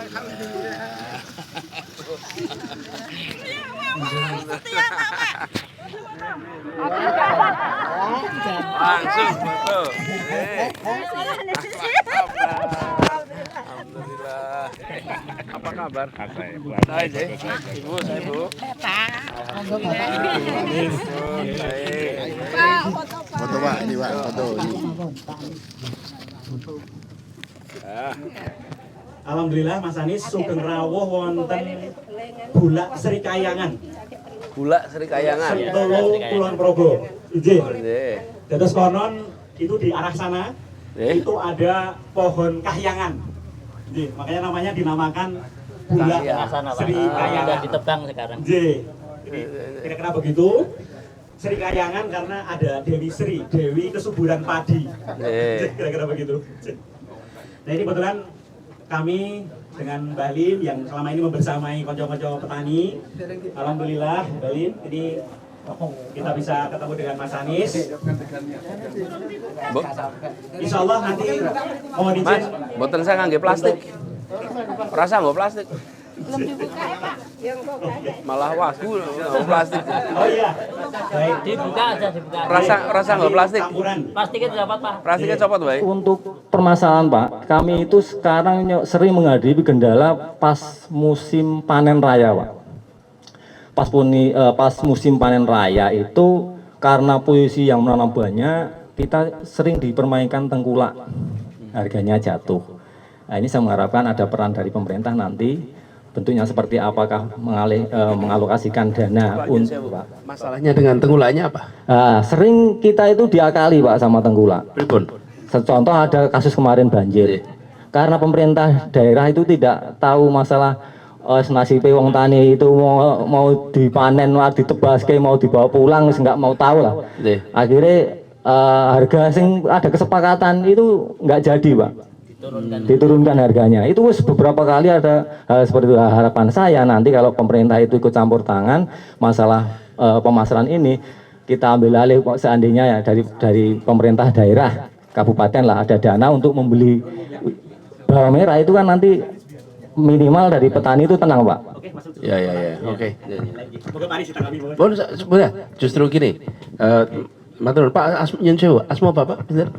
Langsung foto. Alhamdulillah. Apa kabar? Baik, Ibu, saya Bu. Foto Pak, ini Pak, foto ini. Alhamdulillah Mas Anies sugeng rawuh wonten Bulak Sri Kayangan. Bulak Sri Kayangan. Sentolo Kulon Progo. Inggih. Nggih. Dados konon itu di arah sana itu ada pohon kahyangan. Nggih, makanya namanya dinamakan Bulak Sri Kayangan. Sudah ditebang sekarang. Nggih. Kira-kira begitu. Sri Kayangan karena ada Dewi Sri, Dewi kesuburan padi. Kira-kira begitu. Nah ini kebetulan kami dengan Mbak Lin yang selama ini membersamai konco-konco petani. Alhamdulillah Mbak Lin, ini kita bisa ketemu dengan Mas Anies. Insya Allah nanti mohon izin. Mas, boten saya ngangge plastik. Rasa nggak plastik? Belum dibuka ya Pak? Malah wagu plastik. Oh iya, baik. Dibuka aja, dibuka. Rasa nggak plastik? Plastiknya dapat Pak. Plastiknya copot baik. Untuk permasalahan Pak, kami itu sekarang sering menghadapi kendala pas musim panen raya Pak. Pas musim panen raya itu karena posisi yang menanam banyak, kita sering dipermainkan tengkulak, harganya jatuh. Nah ini saya mengharapkan ada peran dari pemerintah nanti, bentuknya seperti apakah mengalokasikan dana untuk Pak. Masalahnya dengan tengkulaknya apa? Sering kita itu diakali Pak sama tengkulak. Pripun? Contoh ada kasus kemarin banjir. Karena pemerintah daerah itu tidak tahu masalah nasib wong tani itu mau dipanen, mau ditebaske, mau dibawa pulang, nggak mau tahu lah. Akhirnya harga sing ada kesepakatan itu nggak jadi Pak. Diturunkan harganya. Itu beberapa kali ada seperti itu. Harapan saya nanti kalau pemerintah itu ikut campur tangan masalah pemasaran ini, kita ambil alih seandainya ya dari pemerintah daerah kabupaten lah ada dana untuk membeli bawang merah itu kan nanti minimal dari petani itu tenang Pak. Ya. Oke. Semoga Pak Anies ditanggapi. Bon, sebenarnya justru gini. Matur Pak Asmo Bapak, bener?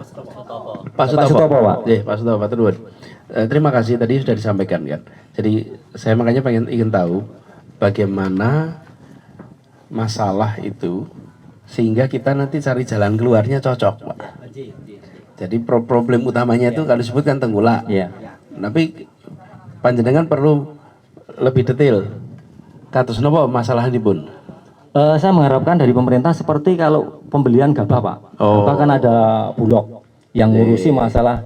Pak Sutopo Pak. Pak Sutopo Pak Turun. Terima kasih tadi sudah disampaikan kan. Jadi saya makanya ingin tahu bagaimana masalah itu sehingga kita nanti cari jalan keluarnya cocok Pak. Jadi problem utamanya itu kalau disebutkan tengkulak. Iya. Tapi panjenengan perlu lebih detail. Kados napa masalahipun? Saya mengharapkan dari pemerintah seperti kalau pembelian gabah Pak. Gabah kan ada Bulog yang ngurusi masalah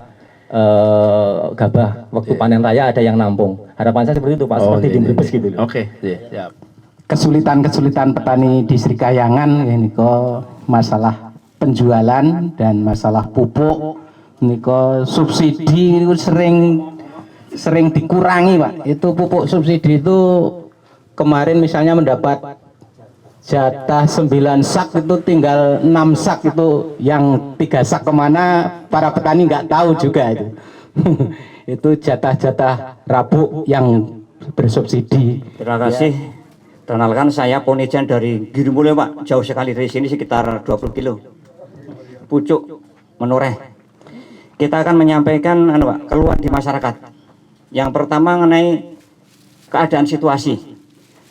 gabah waktu panen raya ada yang nampung. Harapan saya seperti itu Pak, seperti di Brebes gitu. Oke, siap. Kesulitan-kesulitan petani di Sri Kayangan ini kok masalah penjualan dan masalah pupuk ini kok subsidi itu sering dikurangi Pak. Itu pupuk subsidi itu kemarin misalnya mendapat jatah 9 sak itu tinggal 6 sak itu, yang 3 sak kemana para petani nggak tahu juga itu. Itu jatah-jatah rabuk yang bersubsidi. Terima kasih. Perkenalkan saya Ponijan dari Girumule Pak. Jauh sekali dari sini sekitar 20 kilo. Pucuk Menoreh. Kita akan menyampaikan Pak, keluhan di masyarakat. Yang pertama mengenai keadaan situasi.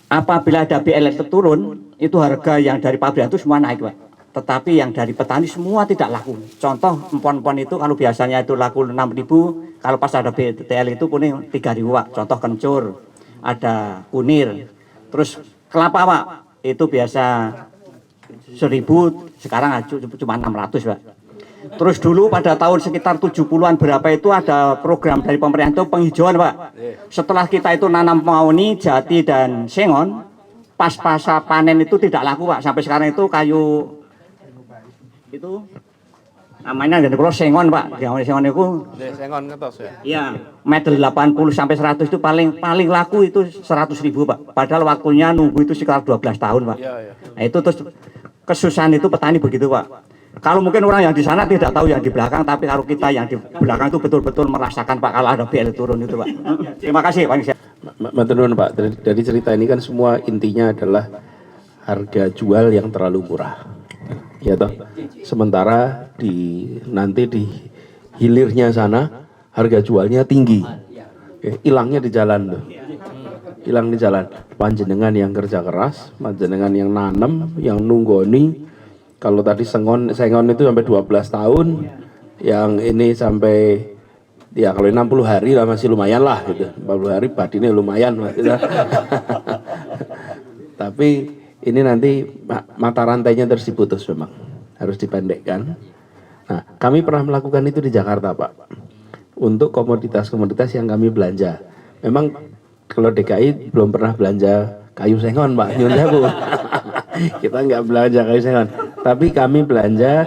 Apabila ada BLT turun, itu harga yang dari pabrik itu semua naik Pak. Tetapi yang dari petani semua tidak laku. Contoh empon-empon itu kalau biasanya itu laku 6.000, kalau pas ada BTL itu kuning 3.000 Pak. Contoh kencur, ada kunir. Terus kelapa Pak, itu biasa 1.000, sekarang cuma 600 Pak. Terus dulu pada tahun sekitar 70-an berapa itu ada program dari pemerintah itu penghijauan Pak. Setelah kita itu nanam mauni, jati dan sengon, pas pasca panen itu tidak laku Pak. Sampai sekarang itu kayu itu namanya dari pulau sengon Pak. Sengon itu Sengon ngetos ya. iya, meter 80 sampai 100 itu paling laku itu 100.000 Pak. Padahal waktunya nunggu itu sekitar 12 tahun Pak. Iya. Nah itu terus kesusahan itu petani begitu Pak. Kalau mungkin orang yang di sana tidak tahu yang di belakang, tapi kalau kita yang di belakang itu betul-betul merasakan Pak kalau ada BL turun itu Pak. Terima kasih Pak. Matur nuwun Pak, dari cerita ini kan semua intinya adalah harga jual yang terlalu murah. Ya toh. Sementara nanti di hilirnya sana harga jualnya tinggi. Hilangnya di jalan tuh. Hilang di jalan. Panjenengan yang kerja keras, panjenengan yang nanam, yang nunggoni. Kalau tadi sengon itu sampai 12 tahun, yang ini sampai ya kalau 60 hari lah masih lumayan lah gitu. 40 hari badine lumayan gitu. Tapi ini nanti mata rantainya terus diputus memang. Harus dipendekkan. Nah, kami pernah melakukan itu di Jakarta, Pak. Untuk komoditas-komoditas yang kami belanja. Memang kalau DKI belum pernah belanja kayu sengon, Pak. Nyun sewu. Kita nggak belanja kayu sengon. Tapi kami belanja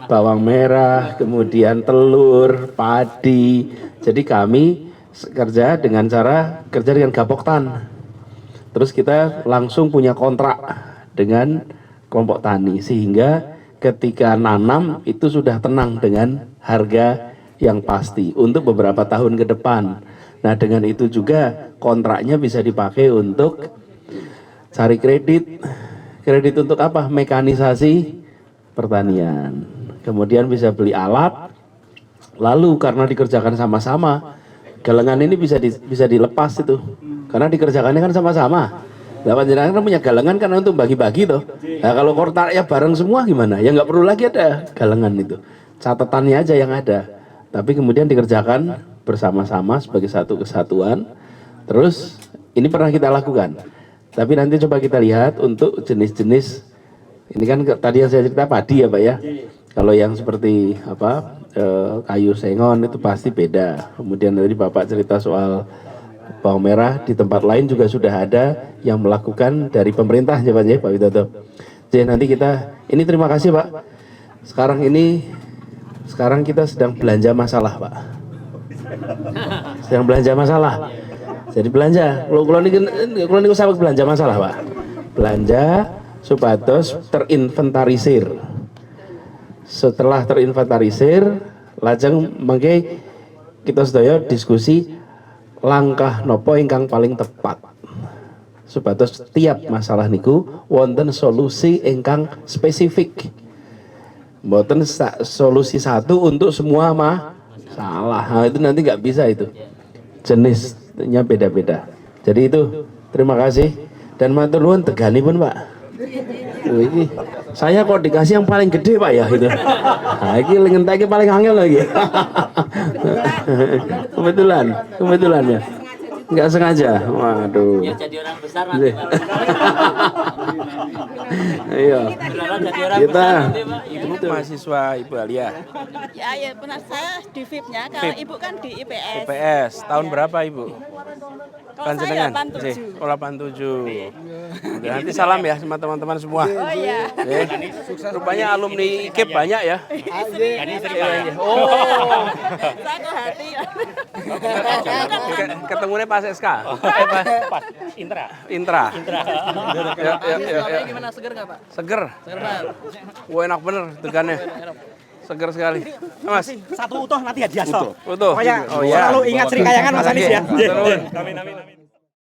bawang merah, kemudian telur, padi. Jadi kami kerja dengan gapoktan. Terus kita langsung punya kontrak dengan kelompok tani. Sehingga ketika nanam itu sudah tenang dengan harga yang pasti untuk beberapa tahun ke depan. Nah dengan itu juga kontraknya bisa dipakai untuk cari kredit. Kredit untuk apa? Mekanisasi pertanian. Kemudian bisa beli alat. Lalu karena dikerjakan sama-sama, galengan ini bisa dilepas itu. Karena dikerjakannya kan sama-sama. Nah, panjenengan kan punya galengan kan untuk bagi-bagi tuh. Nah, kalau kontraknya bareng semua gimana? Ya nggak perlu lagi ada galengan itu. Catatannya aja yang ada. Tapi kemudian dikerjakan bersama-sama sebagai satu kesatuan. Terus ini pernah kita lakukan. Tapi nanti coba kita lihat untuk jenis-jenis. Ini kan tadi yang saya cerita padi ya Pak ya. Kalau yang seperti kayu sengon itu pasti beda. Kemudian tadi Bapak cerita soal bawang merah, di tempat lain juga sudah ada yang melakukan dari pemerintah ya Pak Widodo. Jadi nanti ini terima kasih Pak. Sekarang kita sedang belanja masalah Pak. Sedang belanja masalah. Jadi belanja. Kalau niku sampe belanja masalah Pak. Belanja supados terinventarisir. Setelah terinventarisir, lajeng mengke kita sedaya diskusi langkah nopo ingkang paling tepat. Supados tiap masalah niku wonten solusi ingkang spesifik. Mboten solusi satu untuk semua masalah. Nah, itu nanti nggak bisa itu. Jenisnya beda-beda. Jadi itu terima kasih dan matur nuwun teganipun Pak. Ini saya kok dikasih yang paling gede Pak ya gitu. Nah, ini ngenteke paling angel lagi. kebetulan ya. Enggak sengaja. Waduh. Ya jadi orang besar nanti. Iya. Kita Ibu mahasiswa Ibu Alia. Ya benar saya di VIP-nya. Kalau Ibu kan di IPS. IPS. Tahun berapa Ibu? Kalau saya 87. 87. Nanti salam ya sama teman-teman semua. Oh iya. Rupanya alumni IKIP banyak ya. Oh. Saya ke hati. Ketemunya pas SK. Pas Intra. Ya. Gimana, seger nggak Pak? Seger. Seger Pak. Wah enak bener degannya. Seger sekali. Mas. Satu utuh nanti hadiah. Utuh. Pokoknya selalu ingat Sri Kayangan Mas Anies ya. Amin.